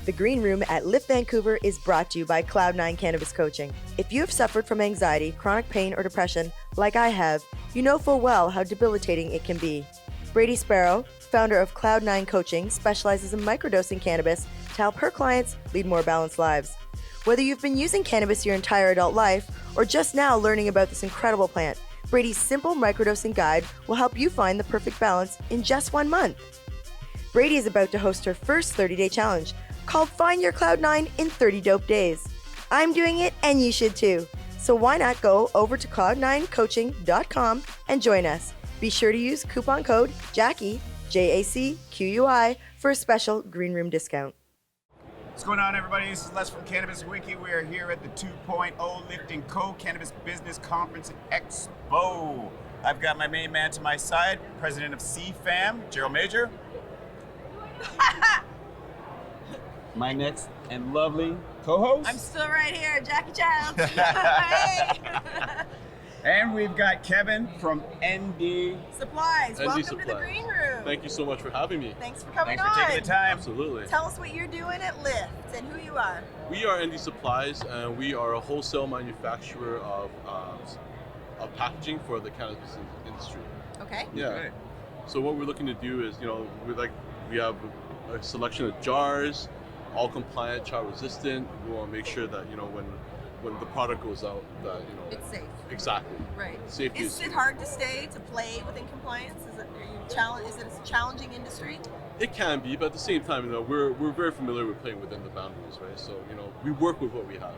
The Green Room at Lift Vancouver is brought to you by Cloud9 Cannabis Coaching. If you have suffered from anxiety, chronic pain, or depression, like I have, you know full well how debilitating it can be. Brady Sparrow, founder of Cloud9 Coaching, specializes in microdosing cannabis to help her clients lead more balanced lives. Whether you've been using cannabis your entire adult life or just now learning about this incredible plant, Brady's simple microdosing guide will help you find the perfect balance in just 1 month. Brady is about to host her first 30-day challenge called Find Your Cloud9 in 30 Dope Days. I'm doing it and you should too. So why not go over to cloud9coaching.com and join us. Be sure to use coupon code JACQUI, JACQUI, for a special Green Room discount. What's going on, everybody? This is Les from Cannabis.Wiki. We are here at the 2.0 Lift&Co Cannabis Business Conference at Expo. I've got my main man to my side, president of CFAM, Gerald Major. My next and lovely co-host. I'm still right here, Jackie Childs. Hey. And we've got Kevin from ND Supplies. ND Welcome Supplies. to the Green Room. Thank you so much for having me. Thanks for coming Thanks for on. taking the time. Absolutely. Tell us what you're doing at Lift and who you are. We are ND Supplies, and we are a wholesale manufacturer of packaging for the cannabis industry. Okay. Yeah. Okay. So what we're looking to do is, we have a selection of jars, all compliant, child resistant. We want to make sure that when the product goes out, that It's safe. exactly. Right. Safety Is it hard to play within compliance? Is it a challenging industry? It can be, but at the same time, we're very familiar with playing within the boundaries, right? So we work with what we have.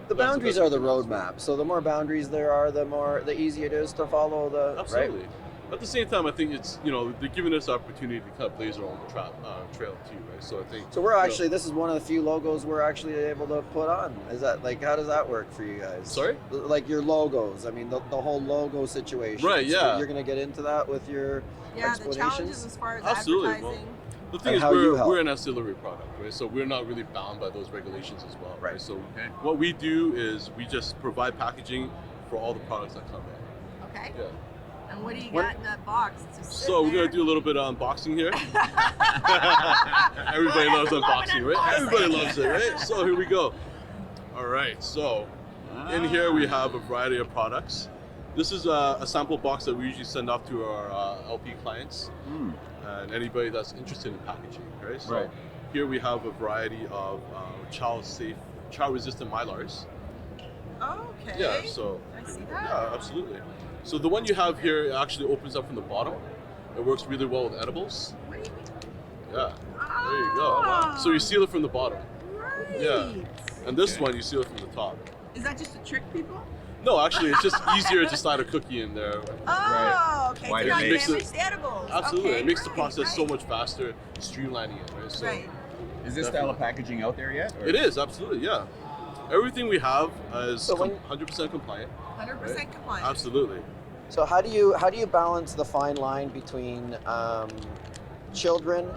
The boundaries are the roadmap. So the more boundaries there are, the easier it is to follow the Absolutely. right? At the same time, I think it's they're giving us the opportunity to kind of blaze our own trail too, right? So I think. So we're actually this is one of the few logos we're actually able to put on. Is that how does that work for you guys? Sorry? Like your logos. I mean the whole logo situation. Right, So yeah. you're gonna get into that with your Yeah, the explanations? challenges as far as Absolutely. advertising. The thing And is, how you help. we're an ancillary product, right? So we're not really bound by those regulations as well, right? Right. So what we do is we just provide packaging for all the products that come in. Okay. Yeah. And what do you got in that box? It's just So we're sitting gonna do a little bit of unboxing here. Everybody loves I love unboxing, an right? unboxing. Everybody loves it, right? So here we go. All right, so in here we have a variety of products. This is a sample box that we usually send off to our LP clients and anybody that's interested in packaging, right? So Right. here we have a variety of child-resistant mylars. Okay. Yeah, so I see that. yeah, absolutely. So the one you have here actually opens up from the bottom. It works really well with edibles. Right. Yeah, there you go. So you seal it from the bottom. Right. Yeah. And this one, you seal it from the top. Is that just to trick people? No, actually, it's just easier to slide a cookie in there. Oh, okay. Why To it not makes damage it- the edibles. Absolutely. Okay, It makes the right, process so right. much faster, streamlining it, right? So Right. Is this style of packaging out there yet? or- it is, absolutely, yeah. Everything we have is So when- 100% compliant. 100% compliant. Absolutely. So how do you balance the fine line between children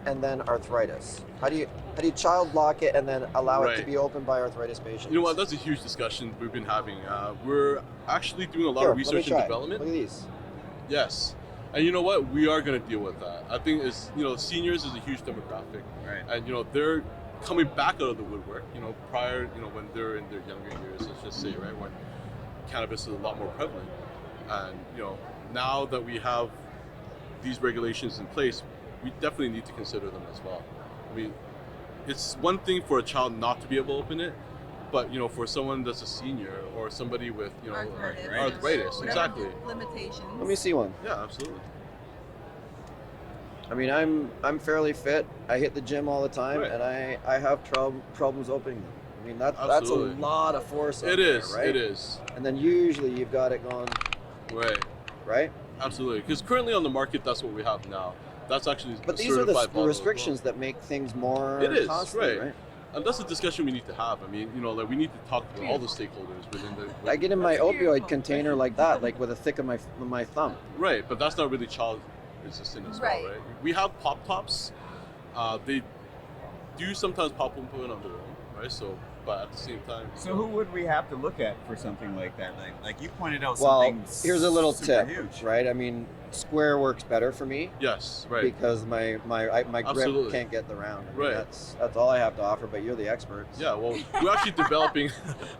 and then arthritis? How do you child lock it and then allow it to Right. be opened by arthritis patients? You know what? That's a huge discussion we've been having. We're actually doing a lot Here, of let me research and try. development. Look at these. Yes. And you know what? We are going to deal with that. I think seniors is a huge demographic. Right. And, they're coming back out of the woodwork, prior, when they're in their younger years, let's just say, right, when cannabis is a lot more prevalent. And, now that we have these regulations in place, we definitely need to consider them as well. I mean, it's one thing for a child not to be able to open it, but, for someone that's a senior or somebody with, arthritis, Whatever exactly. Limitations. Let me see one. Yeah, absolutely. I mean, I'm fairly fit. I hit the gym all the time, Right. and I have problems opening them. I mean, that's a Absolutely. lot of force. It there, is, right? it is. And then usually you've got it going Right. right. Absolutely, because currently on the market, that's what we have now. That's actually But a these are the certified bottle as restrictions that make things more It is, costly, right. And that's a discussion we need to have. I mean, we need to talk to all the stakeholders within the. I get in my That's opioid beautiful. container like that, like with a thick of my thumb. Right, but that's not really child resistant as Right. well, right? We have pop tops. They do sometimes pop open on their own, right? So, but at the same time, So who would we have to look at for something like that? Like you pointed out Well, something. here's a little super tip, huge. right? I mean, square works better for me yes, right. because my grip Absolutely. can't get the round. I mean, Right. That's all I have to offer. But you're the experts. Yeah, well, we're actually developing.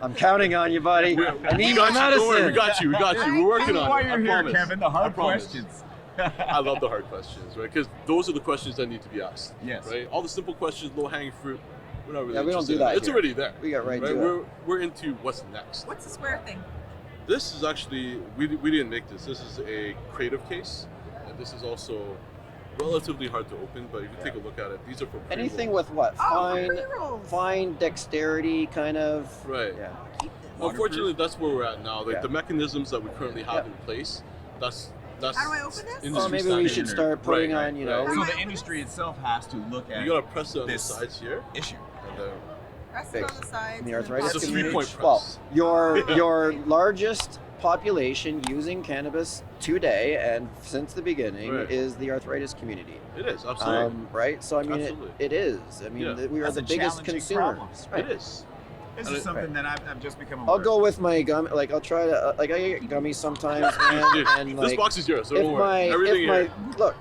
I'm counting on you, buddy. I need we my got you. Don't worry, medicine. we got you. We got you. We're working on Why it. you're I here, promise. Kevin? The I hard promise. questions. I love the hard questions, right? Because those are the questions that need to be asked. Yes. Right. All the simple questions, low hanging fruit. We're not really. Yeah, we don't interested do that in. It's here. already there. We got right to it. We're into what's next. What's the square thing? This is actually we didn't make this. This is a creative case, and this is also relatively hard to open. But if you take a look at it, these are for Anything pre-rolls. with what? Oh, pre-rolls. Fine dexterity, kind of. Right. Yeah. Keep this. Unfortunately, that's where we're at now. Like Yeah. the mechanisms that we currently have Yeah. in place. That's How do I open this? industry Well, maybe we standard. should start putting Right, on, you right. know. How do So I the open industry this? itself has to look at You gotta press it on the this sides here, issue. and then Press it Fixed. on the sides. In the and then arthritis pop it's a it in. community. 3-point Well, press. your largest population using cannabis today and since the beginning Right. is the arthritis community. It is absolutely. Right? So I mean, Absolutely. it is. I mean, Yeah. we are That's the a biggest challenging consumers. problem. Right. It is. This And is it- something that I've just become aware I'll of. go with my gum. Like I'll try to. Like I get gummies sometimes, man, Dude, and this like box is yours. So if don't my worry. Everything if my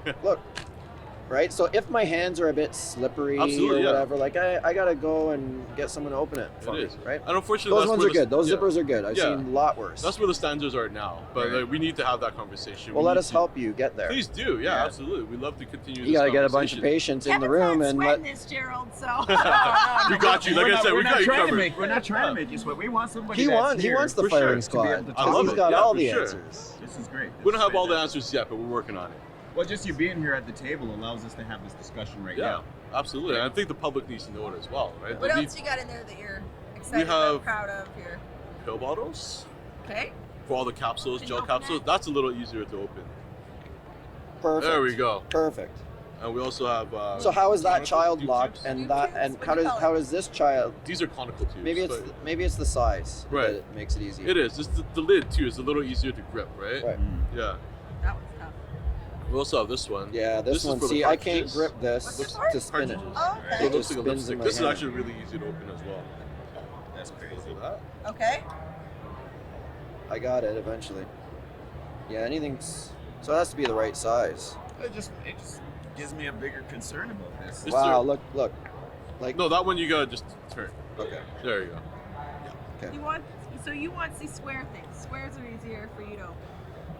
here. look, right. So if my hands are a bit slippery Absolutely, or yeah. whatever, like I gotta go and get someone to open it for It me, is. right? And unfortunately, Those that's ones where are the- good. Those yeah. zippers are good. I've Yeah. seen a lot worse. That's where the standards are now. But Right. like, we need to have that conversation. Well, We let need us to- help you get there. Please do. Yeah, Yeah. absolutely. We love to continue. You this gotta get a bunch of conversation. patients in the Kevin's room not and sweating let. this, Gerald. So. We got you. Like I said, we got you covered. We're not trying to make you sweat. We want somebody He that's wants here the for firing sure, to be able squad. to I talk love He's it. got Yeah, all for the sure. answers. This is great. We don't This have is all the fantastic. answers yet, but we're working on it. Well, just you being here at the table allows us to have this discussion right Yeah, now. absolutely. And I think the public needs to know it as well, right? What They need else you got in there that you're excited have- about, proud of here? pill bottles Okay. for all the capsules, Can gel you open capsules. it? That's a little easier to open. Perfect. There we go. Perfect. And we also have. So how is that conical child tube locked tubes. and Tube that tubes? and What how do you does call how it? does this child? These are conical tubes. Maybe it's the size Right. that makes it easy. It is. Just the lid too is a little easier to grip, right? Right. Yeah. That one's tough. We also have this one. Yeah, this is one. for the See, I can't cartridges. grip this What's this for? to spin it. Cartridges. Oh, So okay. it It looks just like a spins in lipstick. my This is hand. actually really easy to open as well. That's crazy. Look at that. Okay. I got it eventually. Yeah, anything's. So it has to be the right size. It just gives me a bigger concern about this. Yes, Wow, sir. look. Like No, that one you gotta just turn. okay. There you go. You want the square things. Squares are easier for you to open.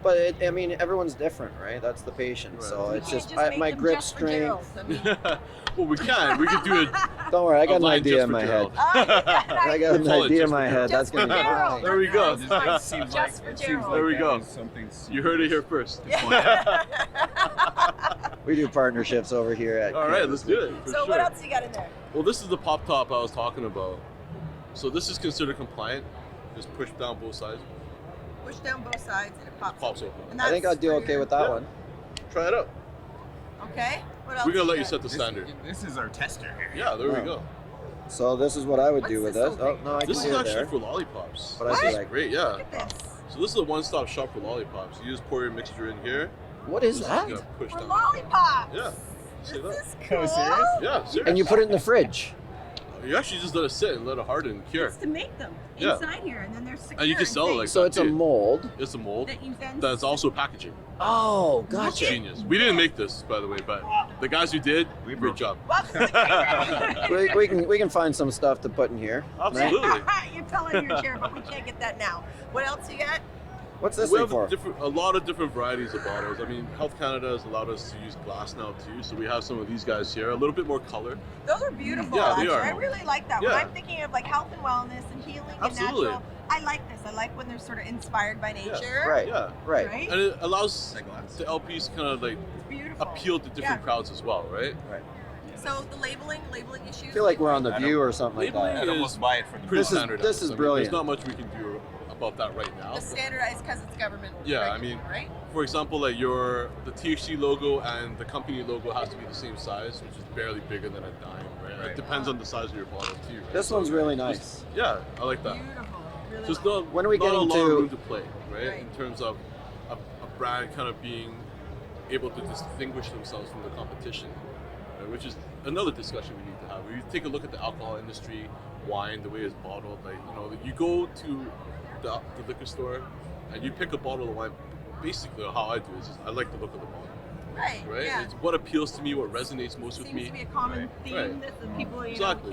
But I mean, everyone's different, right? That's the patient. Right. So You it's can't just make my them grip just for Gerald. strength. I mean, Well, we can. We could do it. Don't worry, I got an line idea just in for my Gerald. head. I got an Call it idea in just my for head. Gerald. That's gonna be Just for fine. Gerald. There we go. It seems Just like for it seems Gerald. like There we that go. is something You heard it here first. We do partnerships over here at. All right, let's do it. For So sure. what else you got in there? Well, this is the pop top I was talking about. So this is considered compliant. Just push down both sides. Push down both sides and it pops. Pops open. And I think that's I'd do for okay your- with that Yeah. one. Try it out. Okay. What else? We're gonna let you got? set the standard. This is our tester. Yeah, there we Oh. go. So this is what I would What's do with this this. little Oh thing? no, I can This see is it actually there. for lollipops. But I This see is like, great, yeah. Look at this. So this is a one-stop shop for lollipops. You just pour your mixture in here. what is This that? gonna push For down. lollipops. Yeah. See This that? is Oh, cool. serious? Yeah, seriously. And you put it in the fridge. You actually just let it sit and let it harden and cure. It's to make them Yeah. inside here, and then they're secure. And you can sell it safe. like So that it's a too. mold. It's a mold. that you then. That's also packaging. Oh, It's gotcha. genius. We didn't make this, by the way, but the guys who did, We great broke job. Welcome to Canada. We can find some stuff to put in here. Absolutely. You fell in your chair, but we can't get that now. What else you got? What's this We thing have for? a lot of different varieties of bottles. I mean, Health Canada has allowed us to use glass now too, so we have some of these guys here. A little bit more color. Those are beautiful. Yeah, they actually. are. I really like that. When Yeah. I'm thinking of like health and wellness and healing Absolutely. and natural, I like this. I like when they're sort of inspired by nature. Right. Yeah. Right. Right? And it allows Like glass. the LPs to kind of like It's beautiful. appeal to different Yeah. crowds as well, right? So the labeling issues. I feel like we're on the I View don't- or something like Labeling that. I'd almost buy it for the Pretty This is- standardized. this is I mean, brilliant. There's not much we can do about that right now. the standardized because it's government. Yeah, I regulated, mean, right? For example, like the THC logo and the company logo has to be the same size, which is barely bigger than a dime, right? Right. It depends on the size of your bottle too. Right? This one's really nice. Yeah, I like that. Beautiful. Really Just like not, When are we not a getting lot of to- room to play, right? Right. In terms of a brand kind of being able to distinguish themselves from the competition, right? Which is another discussion we need to have. When you take a look at the alcohol industry, wine, the way it's bottled, like, you know, you go to the liquor store and you pick a bottle of wine. Basically, how I do is I like the look of the bottle. Right. Right? Yeah. It's what appeals to me, what resonates most with Seems me. to be a common Right. theme Right. that the people Exactly.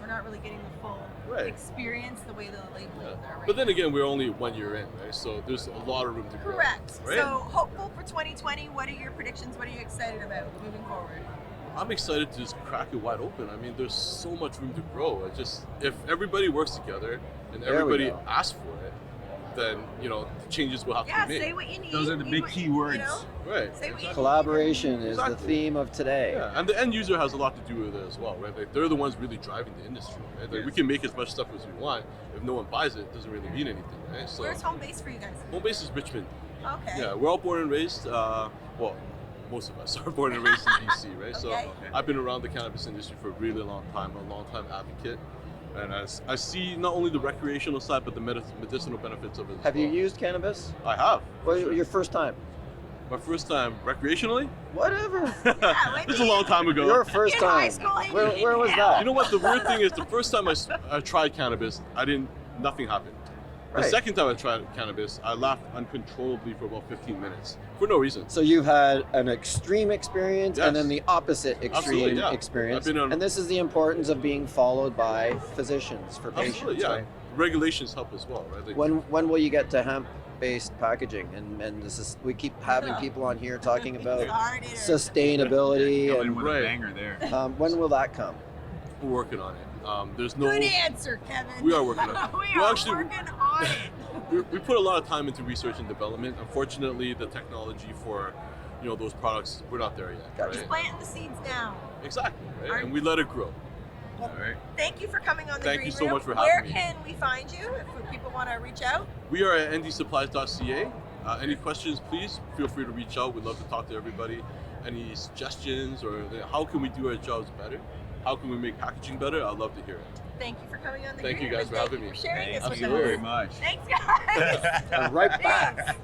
we're not really getting the full Right. experience the way the label Yeah. is there. Right? But then again, we're only 1 year in, right? So there's a lot of room to grow. Correct. Right? So hopeful for 2020. What are your predictions? What are you excited about moving forward? I'm excited to just crack it wide open. I mean, there's so much room to grow. It's just, if everybody works together and There we everybody go. asks for it, then, you know, changes will have Yeah, to be say made. what you need. Those are the Eat big what- key words. You know? Right. Say what you need. Collaboration is the Exactly. theme of today. Yeah, and the end user has a lot to do with it as well, right? Like, they're the ones really driving the industry, right? Like, we Yes. can make as much stuff as we want. If no one buys it, it doesn't really mean anything, right? So Where's home base for you guys? home base is Richmond. Okay. Yeah, we're all born and raised. Well, most of us are born and raised in BC, right? So Okay. I've been around the cannabis industry for a really long time. I'm a long time advocate, and I see not only the recreational side but the medicinal benefits of it. as Have you well. used cannabis? I have. Well, Sure. your first time? My first time recreationally. Whatever. Yeah, It's a long time ago. Your first In high time. school, Where was yeah. that? You know what? The weird thing is, the first time I tried cannabis, nothing happened. The Right. second time I tried cannabis, I laughed uncontrollably for about 15 minutes for no reason. So you've had an extreme experience and Yes. then the opposite Absolutely, extreme yeah. experience. I've been on- And this is the importance of being followed by physicians for patients. Absolutely, yeah. Right? Regulations help as well, right? Like, When will you get to hemp-based packaging? And this is, we keep having people on here talking about Started. sustainability Going and with Right. a banger there. when will that come? we're working on it. There's no. Good answer, Kevin. We are working on it. we Well, are actually, working on it. We put a lot of time into research and development. Unfortunately, the technology for, you know, those products, we're not there yet. Gotcha. Just Right? planting the seeds now. Exactly, right? Aren't- And we let it grow. All right. Thank you for coming on the Thank Green you so Room. much for Where having me. can we find you if people want to reach out? We are at ndsupplies.ca. Any questions, please feel free to reach out. We'd love to talk to everybody. Any suggestions or how can we do our jobs better? How can we make packaging better? I'd love to hear it. Thank you for coming on the Thank Green you Room, guys and for thank having you me. for sharing Thank this with you us. very much. Thanks, guys. And right back.